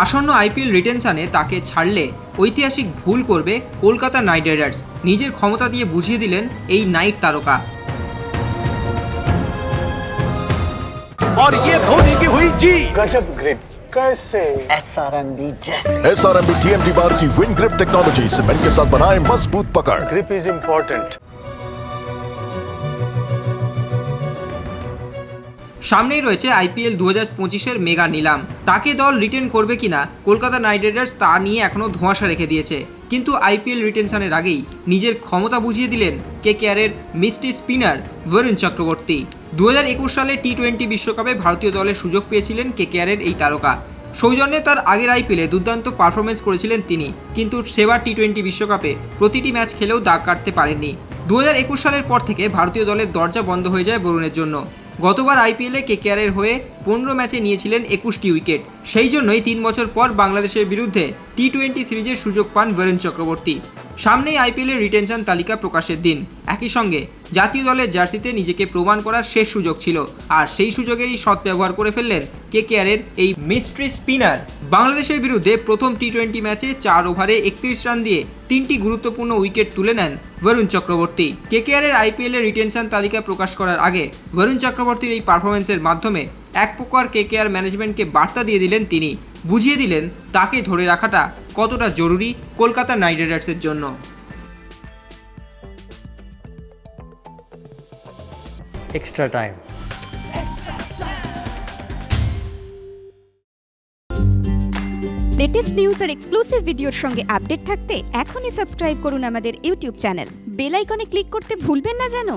আসন্ন আইপিএল রিটেনশনে তাকে ছাড়লে ঐতিহাসিক ভুল করবে কলকাতা নাইট রাইডার্স, নিজের ক্ষমতা দিয়ে বুঝিয়ে দিলেন এই নাইট তারকা। और ये धोनी की हुई जी गजब ग्रिप कैसे SRMB जैसे SRMB TMT बार की विन ग्रिप टेक्नोलॉजी सीमेंट के साथ बनाए मजबूत पकड़। Grip is important. সামনেই রয়েছে আইপিএল 2025-এর মেগা নিলাম। তাকে দল রিটেন করবে কিনা কলকাতা নাইট রাইডার্স তা নিয়ে এখনও ধোঁয়াশা রেখে দিয়েছে। কিন্তু আইপিএল রিটেনশনের আগেই নিজের ক্ষমতা বুঝিয়ে দিলেন কেকেআরের মিস্ট্রি স্পিনার বরুণ চক্রবর্তী। 2021 সালে টি-20 বিশ্বকাপে ভারতীয় দলের সুযোগ পেয়েছিলেন কেকেআরের এই তারকা। সৌজন্যে তার আগের আইপিএলে দুর্দান্ত পারফরমেন্স করেছিলেন তিনি, কিন্তু সেবার টি-20 বিশ্বকাপে প্রতিটি ম্যাচ খেলেও দাগ কাটতে পারেননি। 2021 সালের পর থেকে ভারতীয় দলের দরজা বন্ধ হয়ে যায় বরুণের জন্য। গতবার আইপিএলে কেকেআরের হয়ে 15 ম্যাচে নিয়েছিলেন 21টি উইকেট। সেই জন্যই 3 বছর পর বাংলাদেশের বিরুদ্ধে টি-20 সিরিজের সুযোগ পান বরুণ চক্রবর্তী। সামনেই আইপিএলের রিটেনশন তালিকা প্রকাশের দিন। একই সঙ্গে জাতীয় দলের জার্সিতে নিজেকে প্রমাণ করার শেষ সুযোগ ছিল, আর সেই সুযোগেরই সদ্ব্যবহার করে ফেললেন কেকেআরের এই মিস্ট্রি স্পিনার। বাংলাদেশের বিরুদ্ধে প্রথম টি-20 ম্যাচে 4 ওভারে 31 রান দিয়ে 3টি গুরুত্বপূর্ণ উইকেট তুলে নেন বরুণ চক্রবর্তী। কেকেআরের আইপিএলের রিটেনশন তালিকা প্রকাশ করার আগে বরুণ চক্রবর্তীর এই পারফরমেন্সের মাধ্যমে এক প্রকার কেকেআর ম্যানেজমেন্টকে বার্তা দিয়ে দিলেন তিনি, বুঝিয়ে দিলেন তাকে ধরে রাখাটা কতটা জরুরি কলকাতা নাইট রাইডার্সের জন্য। Extra time. লেটেস্ট নিউজ আর এক্সক্লুসিভ ভিডিওর সঙ্গে আপডেট থাকতে এখনই সাবস্ক্রাইব করুন আমাদের ইউটিউব চ্যানেল। বেল আইকনে ক্লিক করতে ভুলবেন না যেন।